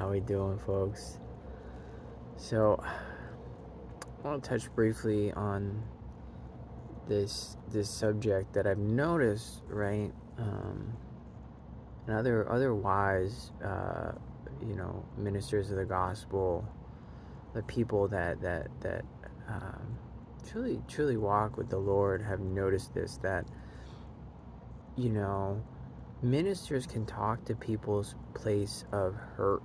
How we doing, folks? So, I want to touch briefly on this subject that I've noticed, right? And other wise, ministers of the gospel, the people that truly walk with the Lord have noticed this, that ministers can talk to people's place of hurt,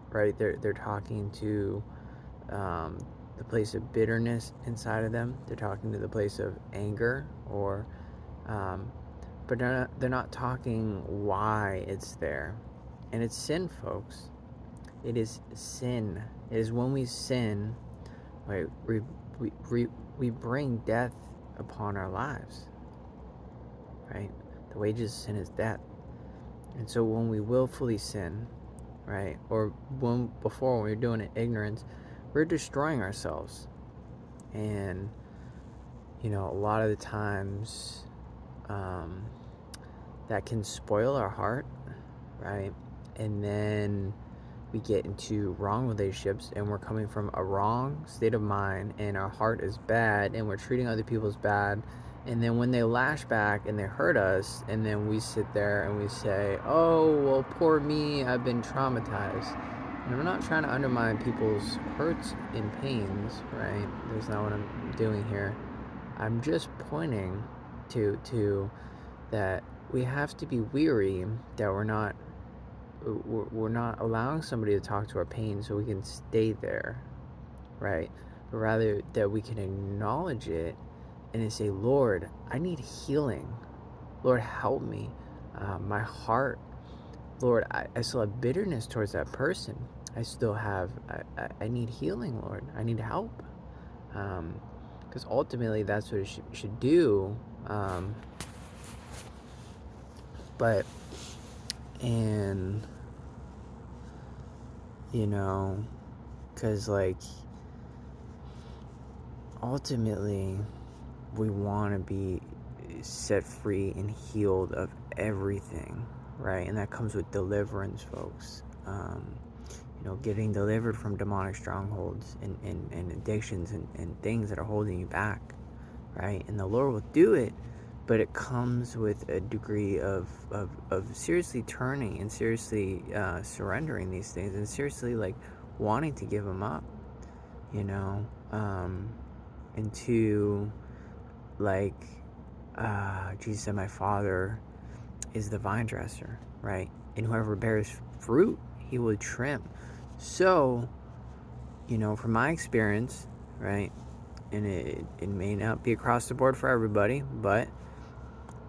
right? They're talking to the place of bitterness inside of them. They're talking to the place of anger, but they're not talking why it's there. And it's sin, folks. It is sin. It is when we sin, right? We bring death upon our lives, right? The wages of sin is death. And so when we willfully sin, right, or when we're doing it ignorance, we're destroying ourselves. And a lot of the times that can spoil our heart, right? And then we get into wrong relationships, and we're coming from a wrong state of mind, and our heart is bad, and we're treating other people as bad. And then when they lash back and they hurt us, and then we sit there and we say, oh, well, poor me, I've been traumatized. And I'm not trying to undermine people's hurts and pains, right? That's not what I'm doing here. I'm just pointing to that we have to be weary that we're not allowing somebody to talk to our pain so we can stay there, right? But rather that we can acknowledge it and then say, Lord, I need healing. Lord, help me. My heart, Lord, I still have bitterness towards that person. I still have, I need healing, Lord. I need help. Because ultimately that's what it should do. Because ultimately we want to be set free and healed of everything, right? And that comes with deliverance, folks. Getting delivered from demonic strongholds and addictions and things that are holding you back, right? And the Lord will do it, but it comes with a degree of seriously turning and seriously surrendering these things and seriously wanting to give them up, and to Jesus said, my Father is the vine dresser, right? And whoever bears fruit, he will trim. So, from my experience, right, and it may not be across the board for everybody, but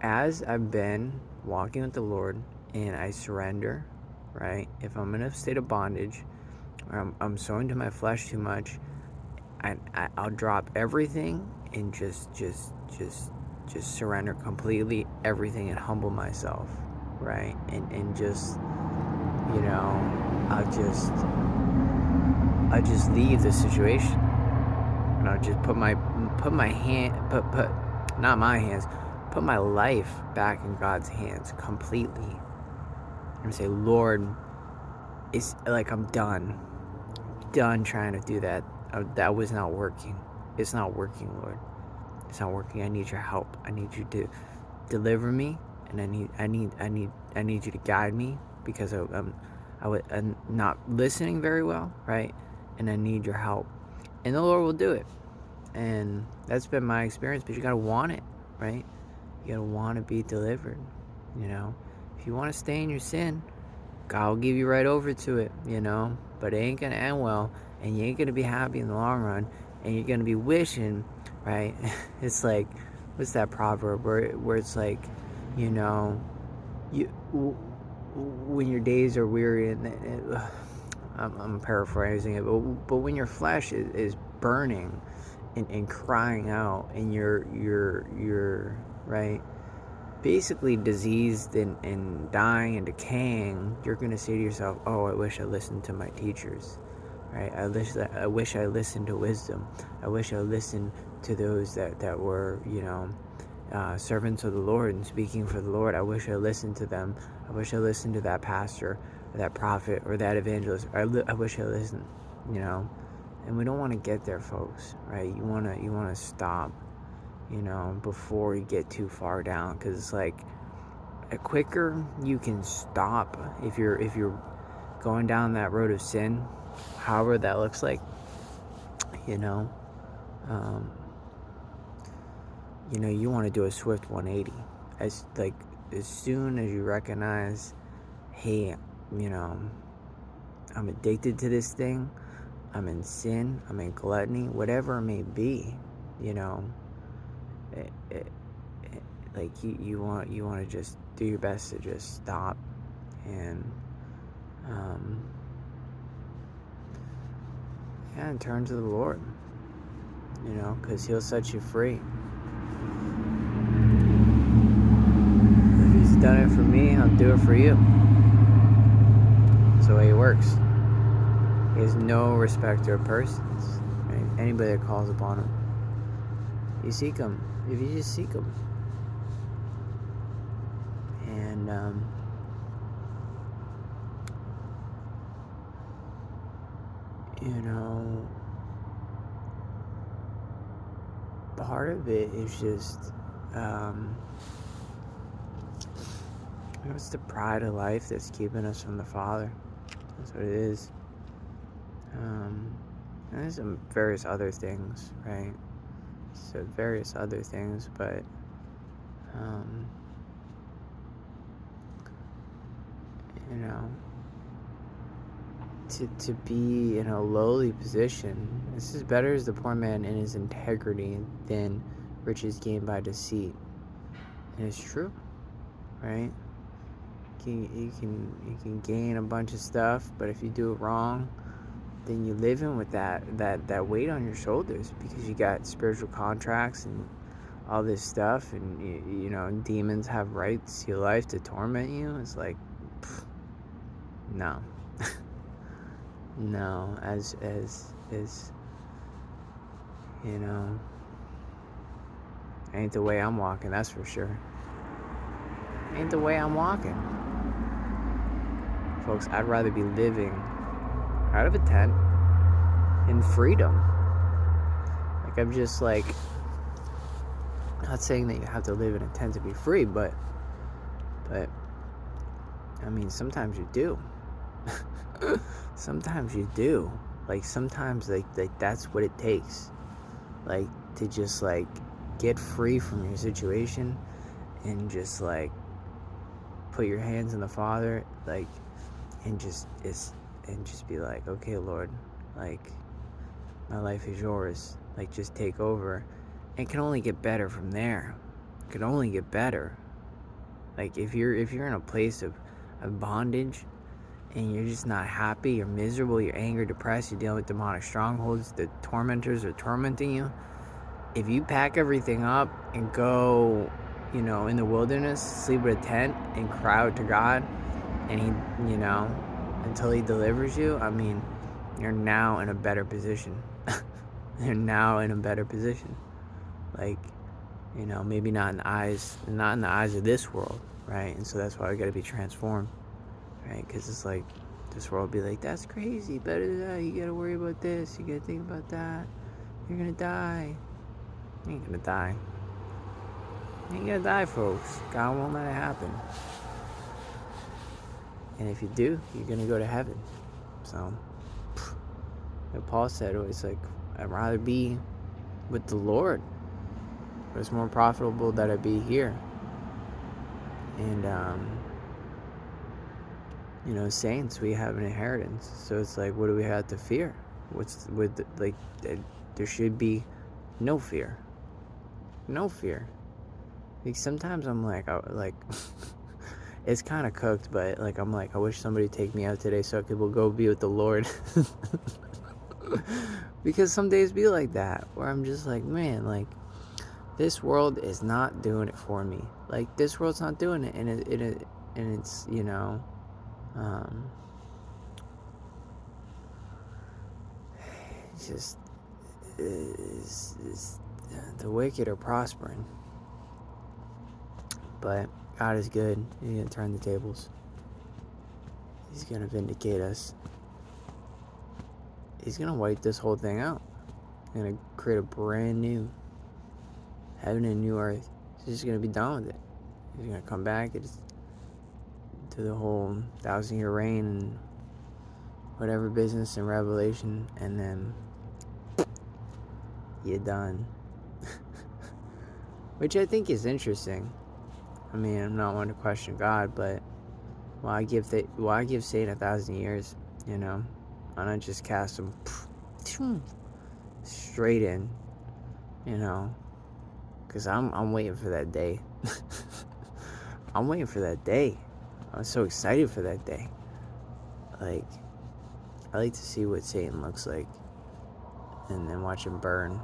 as I've been walking with the Lord and I surrender, right, if I'm in a state of bondage, or I'm sowing to my flesh too much, I'll drop everything and just surrender completely everything and humble myself, right, and just I'll just leave the situation, and I'll just put my life back in God's hands completely, and say, Lord, it's I'm done trying to do that. That was not working. It's not working, Lord. It's not working. I need your help. I need you to deliver me, and I need you to guide me, because I'm not listening very well, right? And I need your help, and the Lord will do it. And that's been my experience. But you gotta want it, right? You gotta want to be delivered. If you want to stay in your sin, God will give you right over to it. But it ain't gonna end well, and you ain't gonna be happy in the long run, and you're gonna be wishing, right? It's what's that proverb where it's when your days are weary, and I'm paraphrasing it, but when your flesh is burning and crying out, and you're right, basically diseased and dying and decaying, you're going to say to yourself, oh, I wish I listened to my teachers, right? I wish I listened to wisdom. I wish I listened to those that were, servants of the Lord and speaking for the Lord. I wish I listened to them. I wish I listened to that pastor or that prophet or that evangelist. I wish I listened, you know. And we don't want to get there, folks, right? You wanna stop, you know, before you get too far down, because it's like a quicker you can stop if you're going down that road of sin, however that looks like, you know. Um, you want to do a swift 180 as soon as you recognize, hey, you know, I'm addicted to this thing, I'm in sin, I'm in gluttony, whatever it may be, you know. Like you want to just do your best to just stop and and turn to the Lord, you know, because He'll set you free. If He's done it for me, I'll do it for you. That's the way He works. He has no respecter of persons. Right? Anybody that calls upon Him, you seek Him. If you just seek Him, and you know, part of it is just it's the pride of life that's keeping us from the Father. That's what it is. And there's some various other things, right? So various other things, but you know, to be in a lowly position, this is better as the poor man in his integrity than riches gained by deceit. And it's true, right? You can gain a bunch of stuff, but if you do it wrong, then you live in with that weight on your shoulders, because you got spiritual contracts and all this stuff, and you know, demons have rights to your life to torment you. It's like, no. No, as you know, ain't the way I'm walking, that's for sure. Ain't the way I'm walking. Folks, I'd rather be living out of a tent in freedom. Like, I'm just like, not saying that you have to live in a tent to be free, but I mean, sometimes you do. Sometimes you do. Like, sometimes like that's what it takes. Like, to just like get free from your situation and just like put your hands in the Father, like, and just be like, okay, Lord, like, my life is yours. Like, just take over. It can only get better from there. It can only get better. Like, if you're in a place of bondage and you're just not happy, you're miserable, you're angry, depressed, you're dealing with demonic strongholds, the tormentors are tormenting you, if you pack everything up and go, you know, in the wilderness, sleep with a tent and cry out to God, and He, you know, until He delivers you, I mean, you're now in a better position. You're now in a better position. Like, you know, maybe not in the eyes of this world, right? And so that's why we got to be transformed, right? Because it's like, this world be like, that's crazy, better than that, you got to worry about this, you got to think about that, you're going to die. You ain't going to die. You ain't going to die, folks. God won't let it happen. And if you do, you're going to go to heaven. So, like Paul said, it's like, I'd rather be with the Lord. But it's more profitable that I be here. And, you know, saints, we have an inheritance. So it's like, what do we have to fear? There should be no fear. No fear. Like, sometimes I'm like, it's kind of cooked, but like, I'm like, I wish somebody would take me out today so I could go be with the Lord. Because some days be like that, where I'm just like, man, like, this world is not doing it for me. Like, this world's not doing it, and it's, you know, just is the wicked are prospering. But God is good. He's going to turn the tables. He's going to vindicate us. He's going to wipe this whole thing out. He's going to create a brand new heaven and new earth. He's just going to be done with it. He's going to come back to the whole 1,000-year reign and whatever business and Revelation, and then you're done. Which I think is interesting. I mean, I'm not one to question God, but why give Satan 1,000 years? You know, why not just cast him straight in? You know, because I'm waiting for that day. I'm waiting for that day. I'm so excited for that day. Like, I like to see what Satan looks like, and then watch him burn.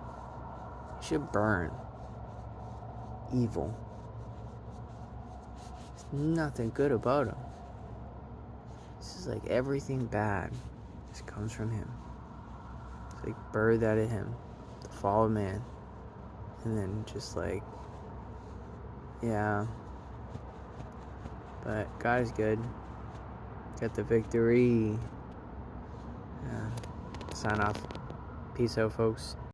He should burn. Evil. There's nothing good about him. This is like everything bad just comes from him. It's like birthed out of him, the fall of man, and then just like, yeah. But God is good. Got the victory. Yeah. Sign off. Peace out, folks.